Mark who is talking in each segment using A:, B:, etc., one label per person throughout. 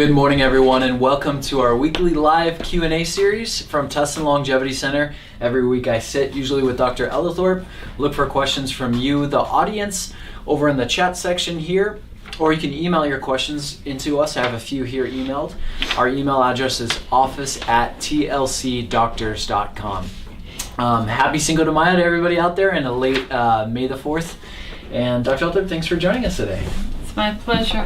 A: Good morning, everyone, and welcome to our weekly live Q&A series from Tustin Longevity Center. Every week I sit, usually with Dr. Ellithorpe, look for questions from you, the audience, over in the chat section here, or you can email your questions into us. I have a few here emailed. Our email address is office@tlcdoctors.com. Happy Cinco de Mayo to everybody out there, and a late May the 4th. And Dr. Ellithorpe, thanks for joining us today.
B: It's my pleasure.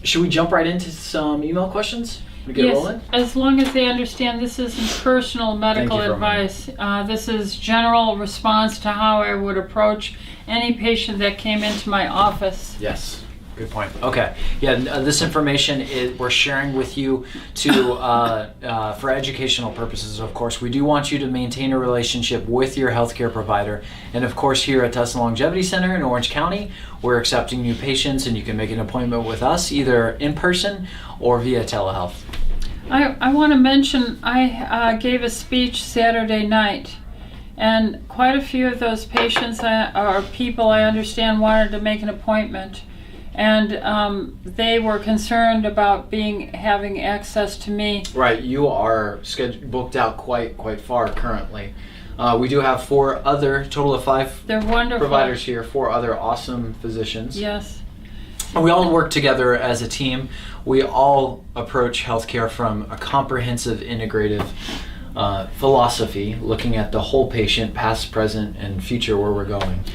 A: Should we jump right into some email questions? We get rolling?
B: As long as they understand this isn't personal medical advice. This is general response to how I would approach any patient that came into my office.
A: Yes. Good point. Okay. Yeah, this information we're sharing with you for educational purposes, of course. We do want you to maintain a relationship with your healthcare provider. And of course, here at Tustin Longevity Center in Orange County, we're accepting new patients, and you can make an appointment with us either in person or via telehealth.
B: I want to mention I gave a speech Saturday night, and quite a few of those patients or people I understand wanted to make an appointment. And they were concerned about having access to me. Right,
A: you are booked out quite far currently. We do have total of 5
B: They're wonderful
A: providers here, 4 other awesome physicians.
B: Yes.
A: And we all work together as a team. We all approach healthcare from a comprehensive, integrative philosophy, looking at the whole patient, past, present, and future, where we're going.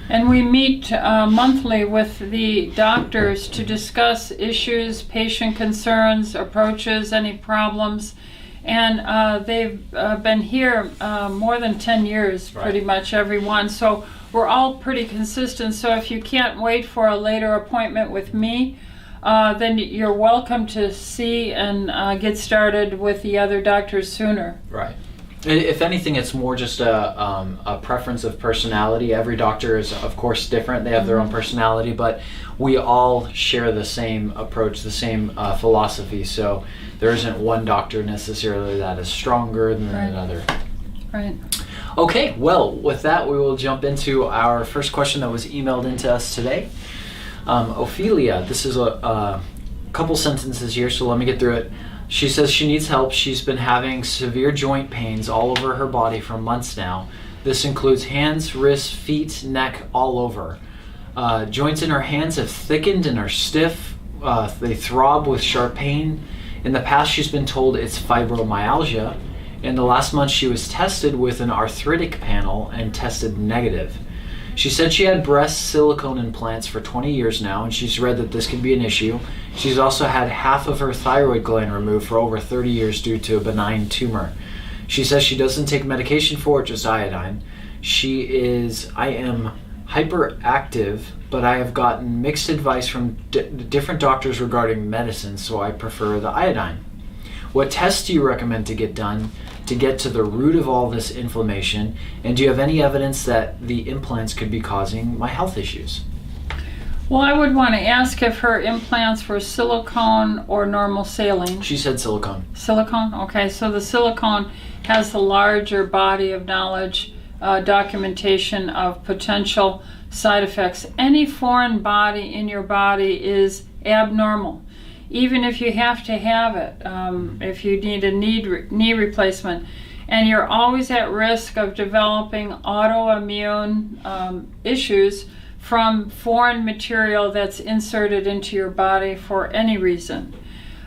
B: And we meet monthly with the doctors to discuss issues, patient concerns, approaches, any problems. And they've been here more than 10 years, pretty much everyone. So we're all pretty consistent. So if you can't wait for a later appointment with me, then you're welcome to see and get started with the other doctors sooner.
A: Right. If anything, it's more just a preference of personality. Every doctor is, of course, different. They have their own personality, but we all share the same approach, the same philosophy. So there isn't one doctor necessarily that is stronger than another.
B: Right.
A: Okay, well, with that, we will jump into our first question that was emailed into us today. Ophelia, this is a couple sentences here, so let me get through it. She says she needs help. She's been having severe joint pains all over her body for months now. This includes hands, wrists, feet, neck, all over. Joints in her hands have thickened and are stiff. They throb with sharp pain. In the past, she's been told it's fibromyalgia. In the last month, she was tested with an arthritic panel and tested negative. She said she had breast silicone implants for 20 years now, and she's read that this could be an issue. She's also had half of her thyroid gland removed for over 30 years due to a benign tumor. She says she doesn't take medication for it, just iodine. I am hyperactive, but I have gotten mixed advice from different doctors regarding medicine, so I prefer the iodine. What tests do you recommend to get done to get to the root of all this inflammation? And do you have any evidence that the implants could be causing my health issues?
B: Well, I would want to ask if her implants were silicone or normal saline.
A: She said silicone.
B: Silicone? Okay, so the silicone has the larger body of knowledge, documentation of potential side effects. Any foreign body in your body is abnormal. Even if you have to have it, if you need a knee replacement, and you're always at risk of developing autoimmune issues from foreign material that's inserted into your body for any reason.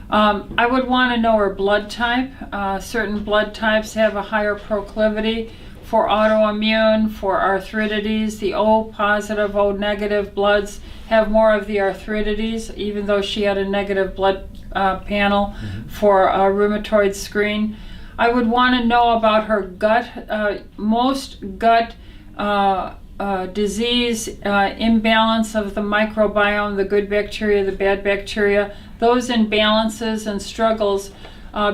B: I would want to know her blood type. Certain blood types have a higher proclivity for autoimmune, for arthritis. The O positive, O negative bloods have more of the arthritis, even though she had a negative blood panel for a rheumatoid screen. I would want to know about her gut. Most gut disease, imbalance of the microbiome, the good bacteria, the bad bacteria, those imbalances and struggles,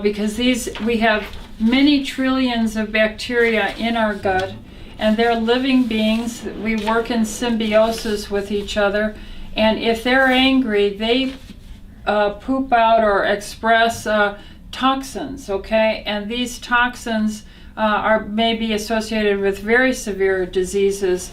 B: because we have many trillions of bacteria in our gut, and they're living beings. We work in symbiosis with each other, and if they're angry, they poop out or express toxins, okay? And these toxins may be associated with very severe diseases.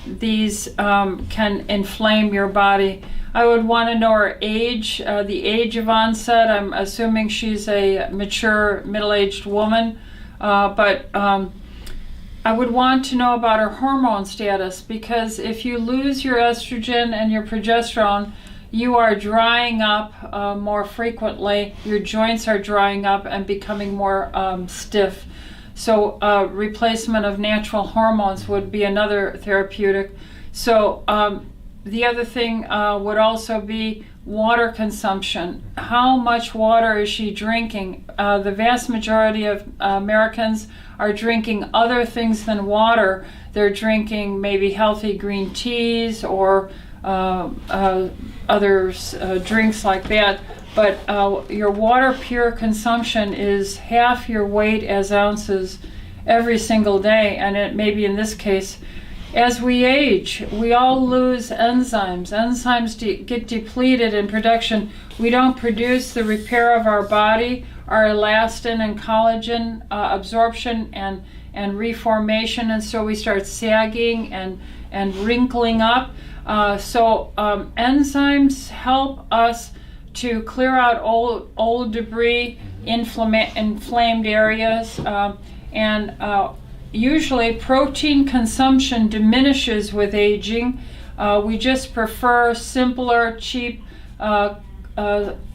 B: These can inflame your body I would want to know her age, the age of onset. I'm assuming she's a mature, middle-aged woman, but I would want to know about her hormone status, because if you lose your estrogen and your progesterone, you are drying up more frequently. Your joints are drying up and becoming more stiff. So replacement of natural hormones would be another therapeutic. So the other thing would also be water consumption. How much water is she drinking? The vast majority of Americans are drinking other things than water. They're drinking maybe healthy green teas or other drinks like that. But your water pure consumption is half your weight as ounces every single day. And it maybe in this case, as we age, we all lose enzymes. Enzymes get depleted in production. We don't produce the repair of our body, our elastin and collagen absorption and reformation, and so we start sagging and wrinkling up. So enzymes help us to clear out old debris, inflamed areas, and usually protein consumption diminishes with aging. We just prefer simpler, cheap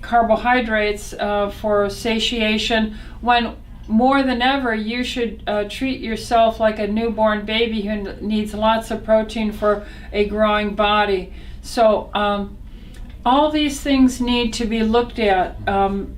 B: carbohydrates for satiation, when more than ever you should treat yourself like a newborn baby who needs lots of protein for a growing body. So all these things need to be looked at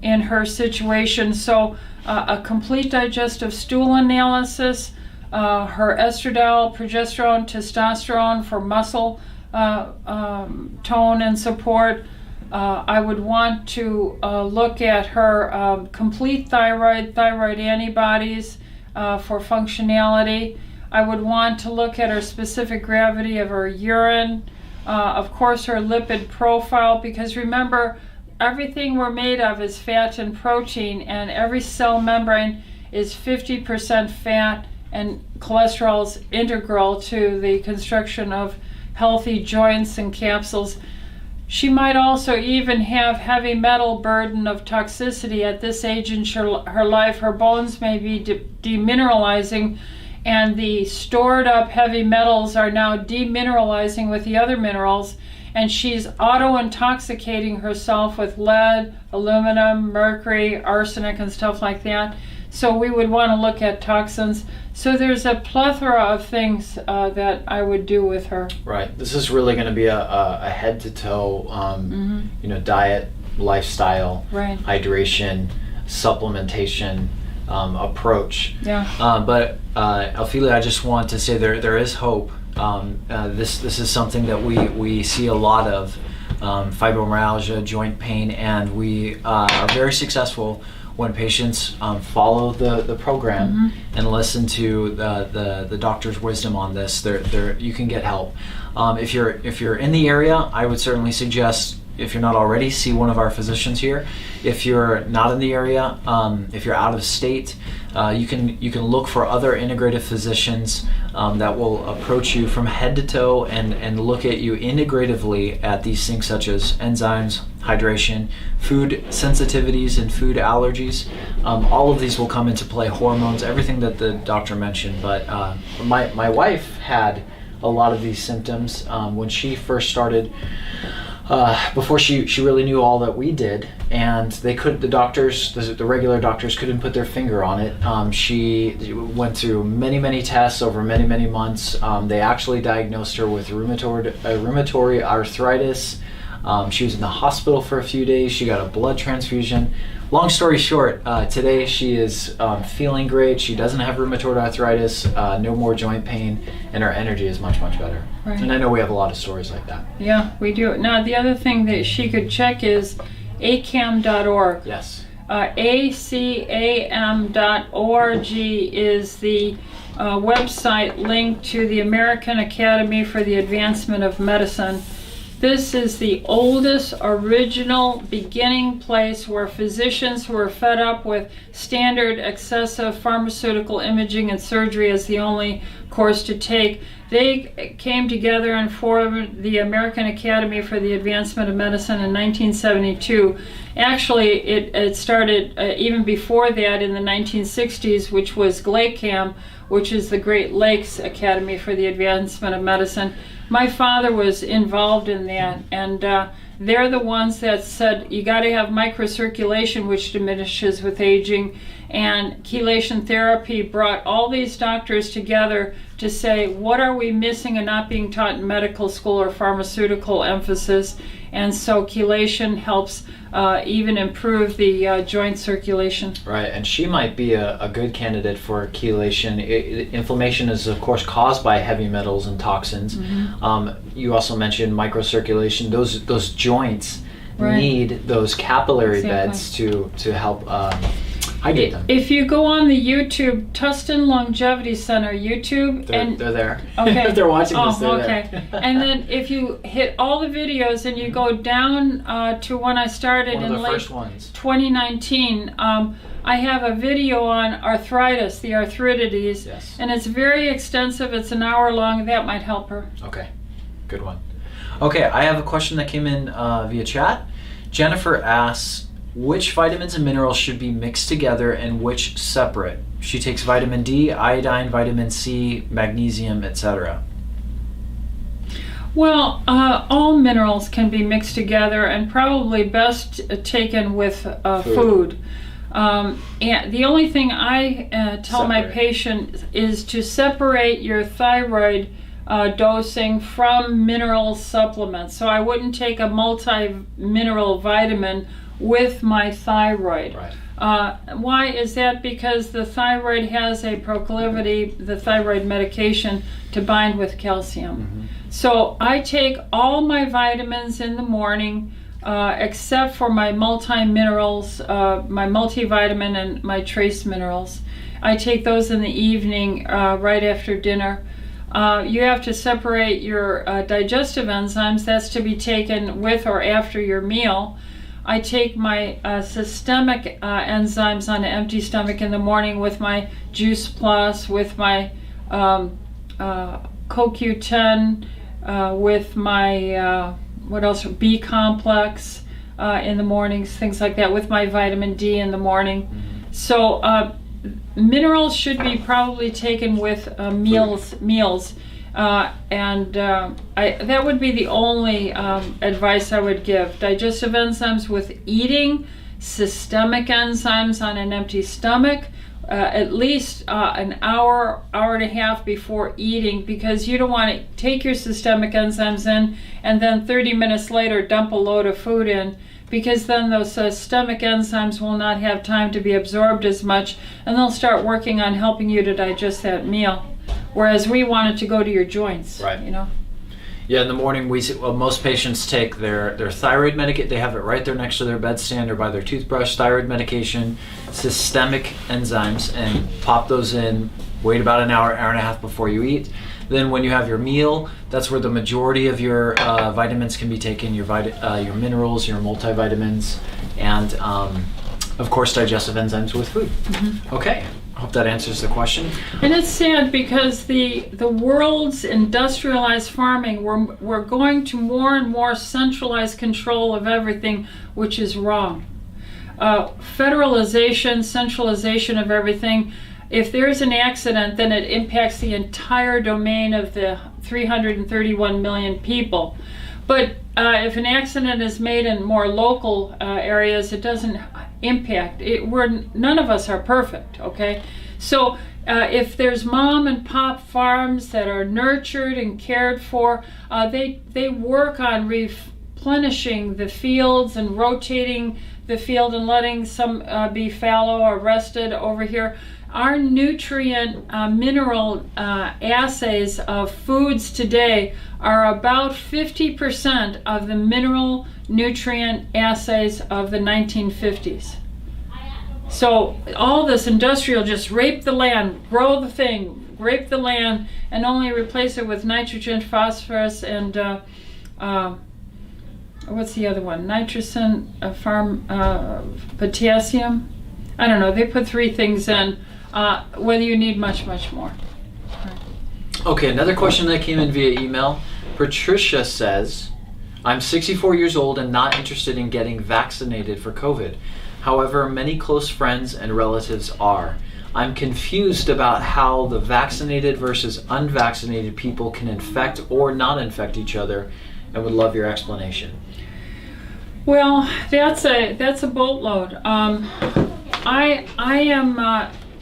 B: in her situation. So a complete digestive stool analysis, her estradiol, progesterone, testosterone for muscle tone and support. I would want to look at her complete thyroid antibodies for functionality. I would want to look at her specific gravity of her urine, of course her lipid profile, because remember, everything we're made of is fat and protein, and every cell membrane is 50% fat, and cholesterol is integral to the construction of healthy joints and capsules. She might also even have heavy metal burden of toxicity at this age in her life. Her bones may be demineralizing, and the stored up heavy metals are now demineralizing with the other minerals, and she's auto-intoxicating herself with lead, aluminum, mercury, arsenic, and stuff like that. So we would want to look at toxins. So there's a plethora of things that I would do with her.
A: Right. This is really going to be a head to toe, diet, lifestyle,
B: right,
A: hydration, supplementation approach.
B: Yeah.
A: But Ophelia, I just want to say there is hope. This is something that we see a lot of, fibromyalgia, joint pain, and we are very successful when patients follow the program and listen to the doctor's wisdom on this. You can get help. If you're in the area, I would certainly suggest, if you're not already, see one of our physicians here. If you're not in the area, if you're out of state, you can look for other integrative physicians that will approach you from head to toe and look at you integratively at these things such as enzymes, hydration, food sensitivities, and food allergies. All of these will come into play, hormones, everything that the doctor mentioned. But my wife had a lot of these symptoms when she first started, before she really knew all that we did, and the regular doctors couldn't put their finger on it. She went through many tests over many months. They actually diagnosed her with rheumatoid arthritis. She was in the hospital for a few days. She got a blood transfusion. Long story short, today she is feeling great. She doesn't have rheumatoid arthritis, no more joint pain, and her energy is much better.
B: Right.
A: And I know we have a lot of stories like that.
B: Yeah, we do. Now, the other thing that she could check is acam.org.
A: Yes.
B: acam.org is the website linked to the American Academy for the Advancement of Medicine. This is the oldest original beginning place where physicians who were fed up with standard excessive pharmaceutical imaging and surgery as the only course to take, they came together and formed the American Academy for the Advancement of Medicine in 1972. Actually, it started even before that in the 1960s, which was GLACAM, which is the Great Lakes Academy for the Advancement of Medicine. My father was involved in that, and they're the ones that said you got to have microcirculation, which diminishes with aging, and chelation therapy brought all these doctors together to say, what are we missing and not being taught in medical school or pharmaceutical emphasis? And so chelation helps even improve the joint circulation.
A: Right, and she might be a good candidate for chelation. Inflammation is, of course, caused by heavy metals and toxins. You also mentioned microcirculation. Those joints need those capillary beds to help hydrate them.
B: If you go on the YouTube, Tustin Longevity Center YouTube,
A: they're there.
B: Okay.
A: If they're watching this, they're
B: okay.
A: there.
B: And then if you hit all the videos and you go down to when I started in late 2019, I have a video on arthritis, the arthritides, and it's very extensive. It's an hour long. That might help her.
A: Okay, good one. Okay, I have a question that came in via chat. Jennifer asks, which vitamins and minerals should be mixed together and which separate? She takes vitamin D, iodine, vitamin C, magnesium, etc.
B: Well, all minerals can be mixed together and probably best taken with food. And the only thing I tell my patient is to separate your thyroid dosing from mineral supplements. So I wouldn't take a multi-mineral vitamin with my thyroid. Why is that? Because the thyroid has a proclivity, the thyroid medication, to bind with calcium. So I take all my vitamins in the morning, except for my multi-minerals, my multivitamin and my trace minerals. I take those in the evening, right after dinner. You have to separate your digestive enzymes. That's to be taken with or after your meal. I take my systemic enzymes on an empty stomach in the morning with my Juice Plus, with my CoQ10, with my, what else, B complex in the mornings, things like that, with my vitamin D in the morning. So minerals should be probably taken with meals. That would be the only advice I would give. Digestive enzymes with eating, systemic enzymes on an empty stomach, at least an hour, hour and a half before eating, because you don't want to take your systemic enzymes in and then 30 minutes later dump a load of food in, because then those systemic enzymes will not have time to be absorbed as much, and they'll start working on helping you to digest that meal. Whereas we want it to go to your joints, you know.
A: Yeah, in the morning, most patients take their thyroid medication. They have it right there next to their bedstand or by their toothbrush, thyroid medication, systemic enzymes, and pop those in, wait about an hour, hour and a half before you eat. Then when you have your meal, that's where the majority of your vitamins can be taken, your minerals, your multivitamins, and of course digestive enzymes with food. Okay. I hope that answers the question.
B: And it's sad because the world's industrialized farming, we're going to more and more centralized control of everything, which is wrong. Federalization, centralization of everything. If there's an accident, then it impacts the entire domain of the 331 million people. But if an accident is made in more local areas, it doesn't impact. None of us are perfect, okay? So if there's mom and pop farms that are nurtured and cared for, they work on replenishing the fields and rotating the field and letting some be fallow or rested over here. Our nutrient mineral assays of foods today are about 50% of the mineral nutrient assays of the 1950s. So all this industrial, just rape the land, grow the thing, rape the land, and only replace it with nitrogen, phosphorus, and what's the other one? Nitrogen, potassium. I don't know. They put 3 things in. Whether you need much more.
A: Okay, another question that came in via email. Patricia says, I'm 64 years old and not interested in getting vaccinated for COVID. However, many close friends and relatives are. I'm confused about how the vaccinated versus unvaccinated people can infect or not infect each other, and would love your explanation.
B: Well, that's a boatload. I am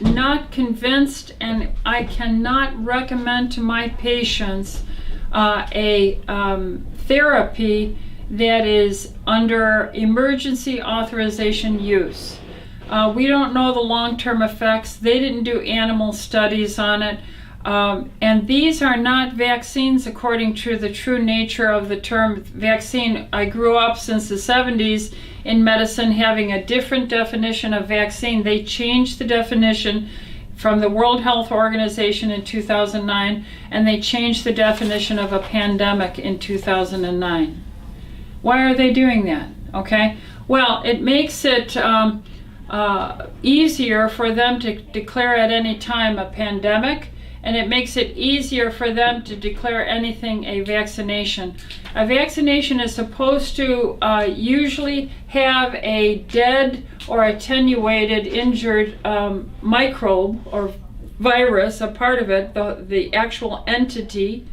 B: not convinced, and I cannot recommend to my patients a therapy that is under emergency authorization use. We don't know the long-term effects. They didn't do animal studies on it. And these are not vaccines according to the true nature of the term vaccine. I grew up since the 70s in medicine having a different definition of vaccine. They changed the definition from the World Health Organization in 2009, and they changed the definition of a pandemic in 2009. Why are they doing that? Okay, well, it makes it easier for them to declare at any time a pandemic, and it makes it easier for them to declare anything a vaccination. A vaccination is supposed to usually have a dead or attenuated, injured microbe or virus, a part of it, the actual entity,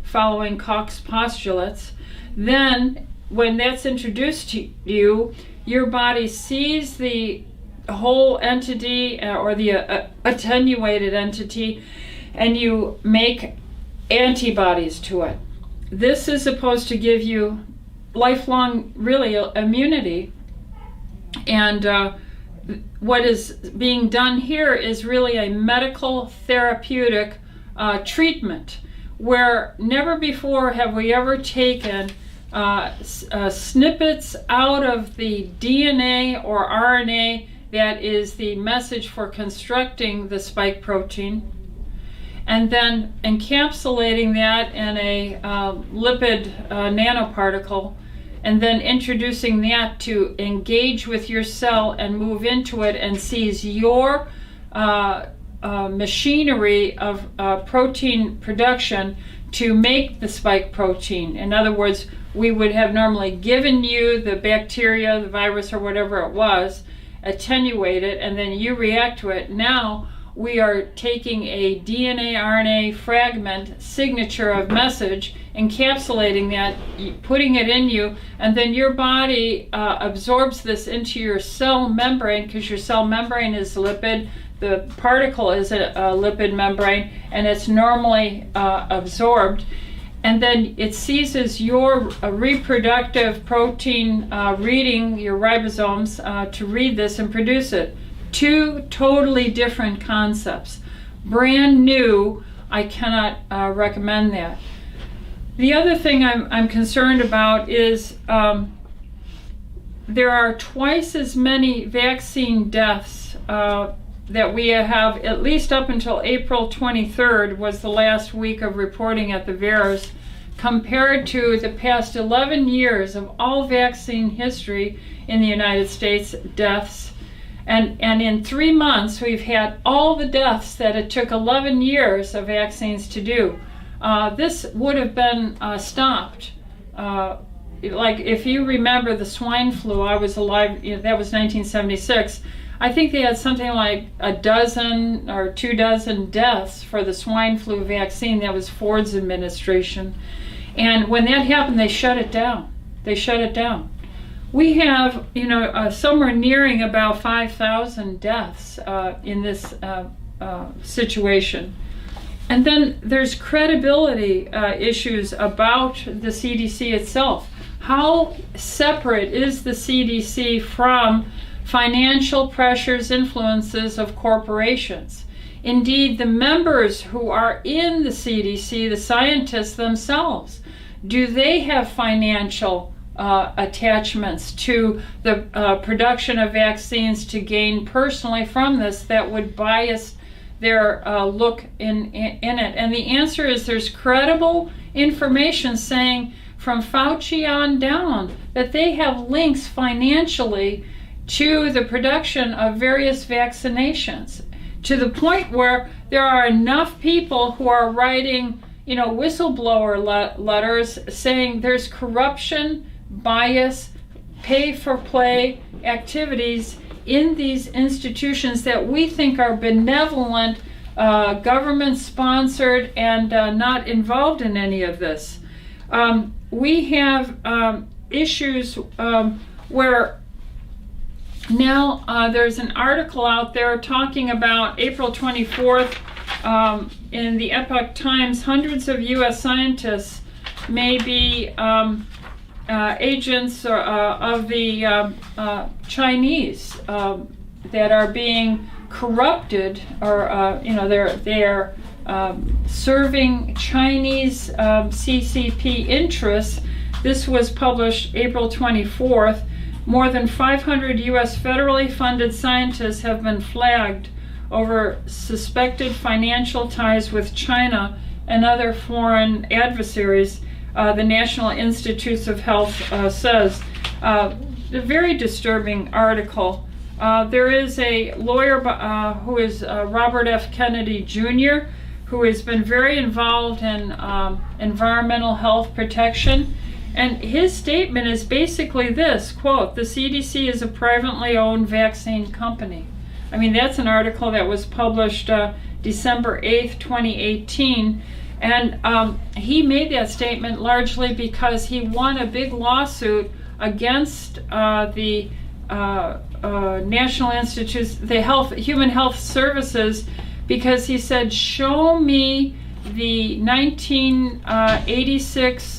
B: following Koch's postulates. Then, when that's introduced to you, your body sees the whole entity or the attenuated entity, and you make antibodies to it. This is supposed to give you lifelong, really, immunity. And what is being done here is really a medical therapeutic treatment, where never before have we ever taken snippets out of the DNA or RNA that is the message for constructing the spike protein, and then encapsulating that in a lipid nanoparticle, and then introducing that to engage with your cell and move into it and seize your machinery of protein production to make the spike protein. In other words, we would have normally given you the bacteria, the virus, or whatever it was, attenuate it, and then you react to it. Now we are taking a DNA RNA fragment signature of message, encapsulating that, putting it in you, and then your body absorbs this into your cell membrane, because your cell membrane is lipid. The particle is a lipid membrane, and it's normally absorbed. And then it seizes your reproductive protein reading, your ribosomes, to read this and produce it. 2 totally different concepts. Brand new, I cannot recommend that. The other thing I'm concerned about is there are twice as many vaccine deaths that we have, at least up until April 23rd was the last week of reporting at the VAERS, compared to the past 11 years of all vaccine history in the United States deaths. And in 3 months, we've had all the deaths that it took 11 years of vaccines to do. This would have been stopped. Like, if you remember the swine flu, I was alive, that was 1976. I think they had something like a dozen or 2 dozen deaths for the swine flu vaccine. That was Ford's administration. And when that happened, they shut it down. We have, somewhere nearing about 5,000 deaths in this situation. And then there's credibility issues about the CDC itself. How separate is the CDC from financial pressures, influences of corporations? Indeed, the members who are in the CDC, the scientists themselves, do they have financial attachments to the production of vaccines to gain personally from this that would bias their look in it? And the answer is there's credible information saying from Fauci on down, that they have links financially to the production of various vaccinations, to the point where there are enough people who are writing, whistleblower letters saying there's corruption, bias, pay-for-play activities in these institutions that we think are benevolent, government-sponsored, and not involved in any of this. We have issues where now there's an article out there talking about April 24th in the Epoch Times, hundreds of U.S. scientists may be agents of the Chinese that are being corrupted, or they're serving Chinese CCP interests. This was published April 24th. More than 500 U.S. federally funded scientists have been flagged over suspected financial ties with China and other foreign adversaries, the National Institutes of Health says. A very disturbing article. There is a lawyer who is Robert F. Kennedy Jr., who has been very involved in environmental health protection. And his statement is basically this, quote, "The CDC is a privately owned vaccine company." I mean, that's an article that was published December 8th, 2018. And he made that statement largely because he won a big lawsuit against the National Institutes, the Human Health Services, because he said, show me the 1986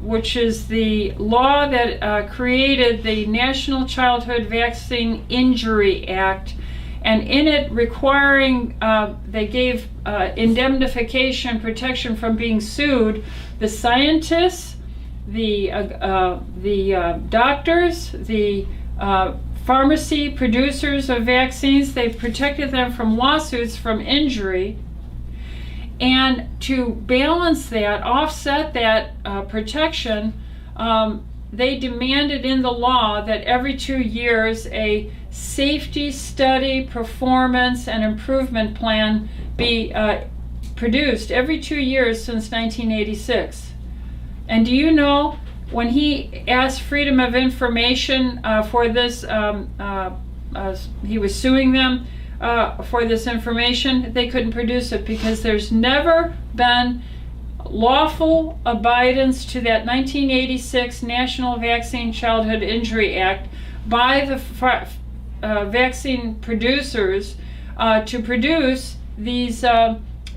B: which is the law that created the National Childhood Vaccine Injury Act, and in it requiring, they gave indemnification protection from being sued, the scientists, the doctors, the pharmacy producers of vaccines. They protected them from lawsuits from injury. And to balance that, offset that protection, they demanded in the law that every 2 years a safety study, performance, and improvement plan be produced every 2 years since 1986. And do you know, when he asked Freedom of Information for this, he was suing them for this information, they couldn't produce it because there's never been lawful abidance to that 1986 National Vaccine Childhood Injury Act by the vaccine producers to produce these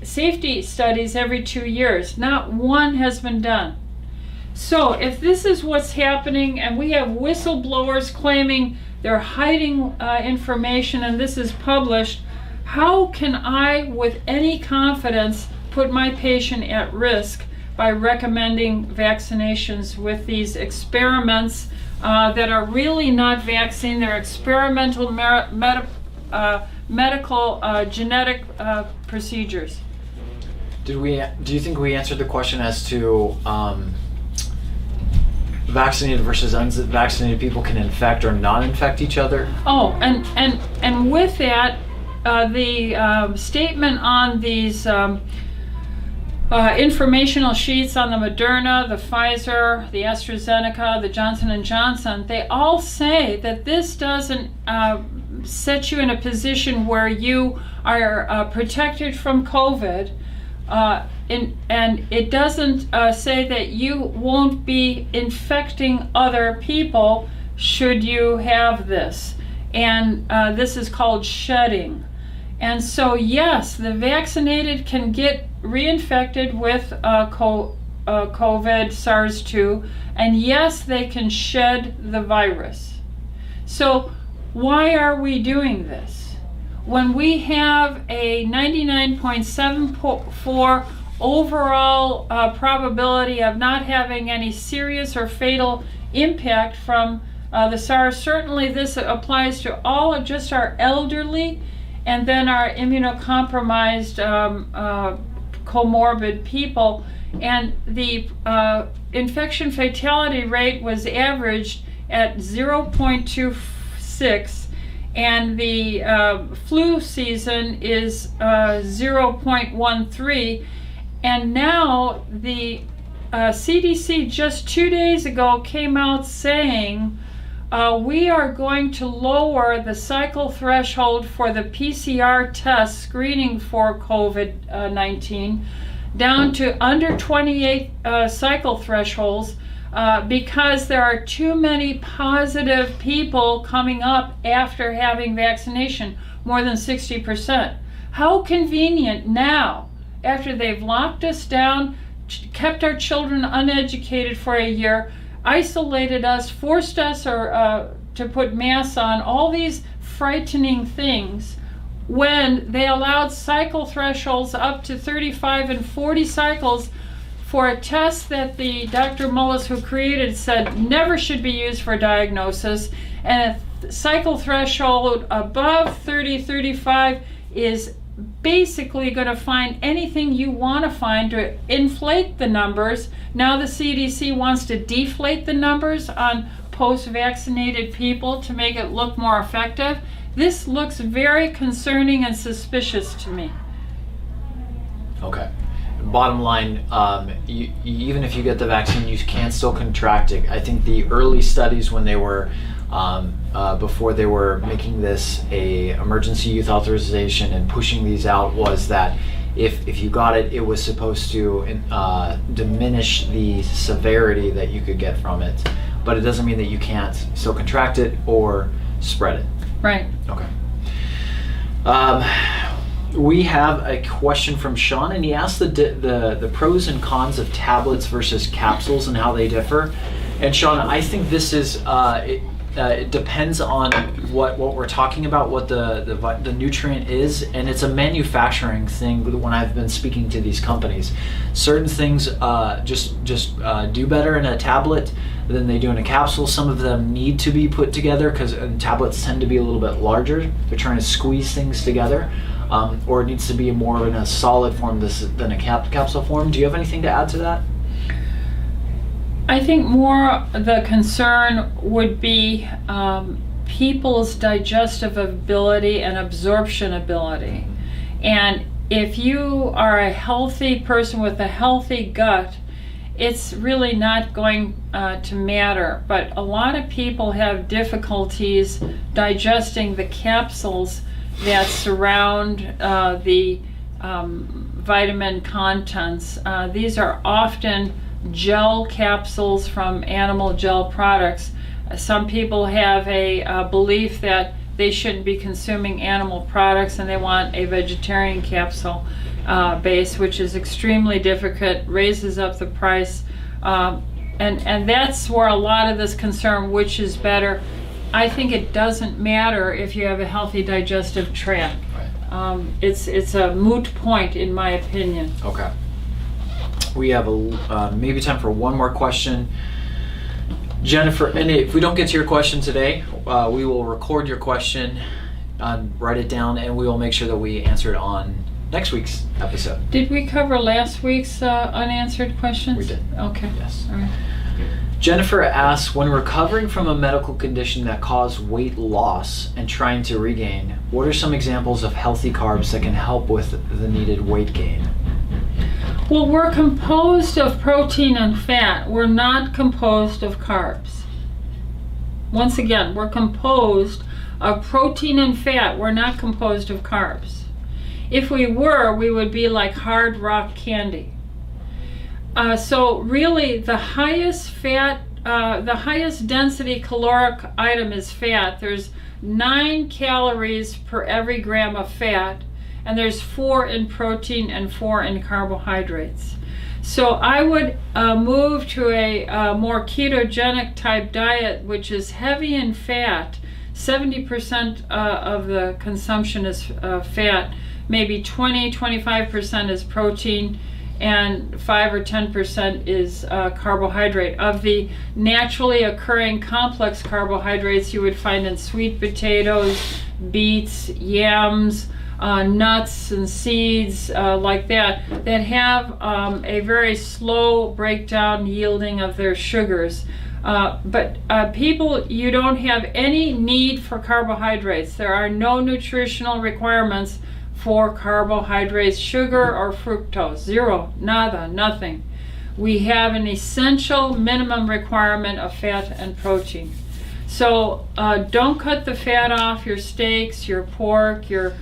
B: safety studies every 2 years. Not one has been done. So if this is what's happening, and we have whistleblowers claiming they're hiding information, and this is published, how can I, with any confidence, put my patient at risk by recommending vaccinations with these experiments that are really not vaccine? They're experimental medical genetic procedures.
A: Do you think we answered the question as to vaccinated versus unvaccinated people can infect or not infect each other?
B: Oh, and with that, the statement on these informational sheets on the Moderna, the Pfizer, the AstraZeneca, the Johnson & Johnson, they all say that this doesn't set you in a position where you are protected from COVID, and it doesn't say that you won't be infecting other people should you have this. And this is called shedding. And so yes, the vaccinated can get reinfected with COVID, SARS-2, and yes, they can shed the virus. So why are we doing this? When we have a 99.74 overall probability of not having any serious or fatal impact from the SARS, certainly this applies to all of just our elderly and then our immunocompromised comorbid people. and the infection fatality rate was averaged at 0.26, and the flu season is 0.13. And now the CDC just 2 days ago came out saying we are going to lower the cycle threshold for the PCR test screening for COVID-19 down to under 28 cycle thresholds because there are too many positive people coming up after having vaccination, more than 60%. How convenient now, after they've locked us down, kept our children uneducated for a year, isolated us, forced us to put masks on, all these frightening things, when they allowed cycle thresholds up to 35 and 40 cycles for a test that the Dr. Mullis, who created, said never should be used for diagnosis, and a cycle threshold above 30, 35 is basically going to find anything you want to find to inflate the numbers. Now the CDC wants to deflate the numbers on post-vaccinated people to make it look more effective. This looks very concerning and suspicious to me.
A: Okay. Bottom line, even if you get the vaccine, you can still contract it. I think the early studies when they were before they were making this a emergency use authorization and pushing these out was that if you got it, it was supposed to diminish the severity that you could get from it, but it doesn't mean that you can't still contract it or spread it.
B: Right.
A: Okay. We have a question from Sean, and he asked the pros and cons of tablets versus capsules and how they differ. And Sean, I think this is it depends on what we're talking about, what the nutrient is, and it's a manufacturing thing. When I've been speaking to these companies, certain things just do better in a tablet than they do in a capsule. Some of them need to be put together because tablets tend to be a little bit larger. They're trying to squeeze things together. Or it needs to be more in a solid form than a capsule form. Do you have anything to add to that?
B: I think more the concern would be people's digestive ability and absorption ability. And if you are a healthy person with a healthy gut, it's really not going to matter. But a lot of people have difficulties digesting the capsules that surround the vitamin contents. These are often gel capsules from animal gel products. Some people have a belief that they shouldn't be consuming animal products and they want a vegetarian capsule base, which is extremely difficult, raises up the price. And that's where a lot of this concern, which is better. I think it doesn't matter if you have a healthy digestive tract. Right. It's a moot point in my opinion.
A: Okay. We have maybe time for one more question. Jennifer, and if we don't get to your question today, we will record your question, write it down, and we will make sure that we answer it on next week's episode.
B: Did we cover last week's unanswered questions?
A: We did.
B: Okay.
A: Yes.
B: All right.
A: Jennifer asks, when recovering from a medical condition that caused weight loss and trying to regain, what are some examples of healthy carbs that can help with the needed weight gain?
B: Well, we're composed of protein and fat. We're not composed of carbs. Once again, we're composed of protein and fat. We're not composed of carbs. If we were, we would be like hard rock candy. So really, the highest density caloric item is fat. There's 9 calories per every gram of fat, and there's 4 in protein and 4 in carbohydrates. So I would move to a more ketogenic type diet, which is heavy in fat. 70% of the consumption is fat, maybe 20-25% is protein, and 5 or 10% is carbohydrate. Of the naturally occurring complex carbohydrates you would find in sweet potatoes, beets, yams, nuts and seeds like that have a very slow breakdown yielding of their sugars. But people, you don't have any need for carbohydrates. There are no nutritional requirements for carbohydrates, sugar or fructose. Zero, nada, nothing. We have an essential minimum requirement of fat and protein. So don't cut the fat off your steaks, your pork, your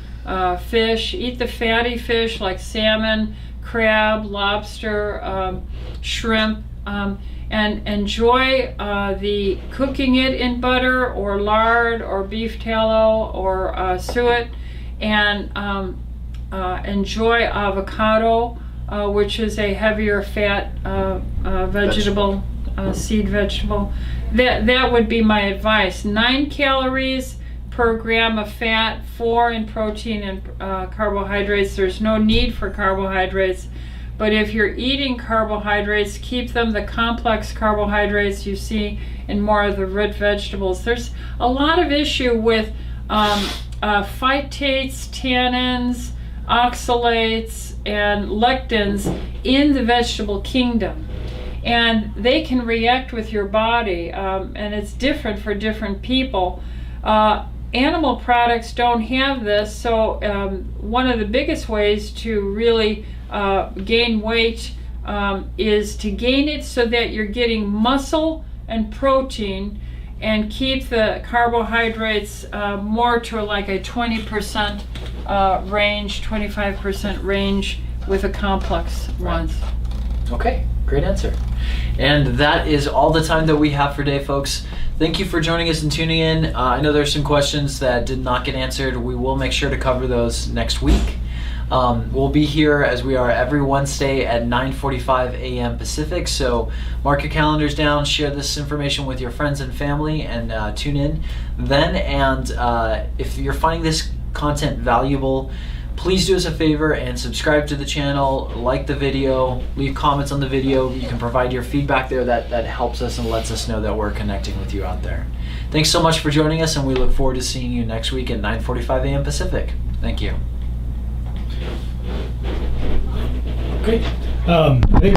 B: fish. Eat the fatty fish like salmon, crab, lobster, shrimp, and enjoy the cooking it in butter or lard or beef tallow or suet, and enjoy avocado, which is a heavier fat vegetable, seed vegetable. That would be my advice. 9 calories per gram of fat, 4 in protein and carbohydrates. There's no need for carbohydrates. But if you're eating carbohydrates, keep them the complex carbohydrates you see in more of the root vegetables. There's a lot of issue with phytates, tannins, oxalates, and lectins in the vegetable kingdom. And they can react with your body, and it's different for different people. Animal products don't have this, so one of the biggest ways to really gain weight is to gain it so that you're getting muscle and protein, and keep the carbohydrates more to like a 20% range, 25% range with the complex ones.
A: Okay, great answer. And that is all the time that we have for today, folks. Thank you for joining us and tuning in. I know there's some questions that did not get answered. We will make sure to cover those next week. We'll be here as we are every Wednesday at 9:45 a.m. Pacific, so mark your calendars down, share this information with your friends and family, and tune in then. And if you're finding this content valuable, please do us a favor and subscribe to the channel, like the video, leave comments on the video. You can provide your feedback there. That helps us and lets us know that we're connecting with you out there. Thanks so much for joining us, and we look forward to seeing you next week at 9:45 a.m. Pacific. Thank you.
C: Great. I think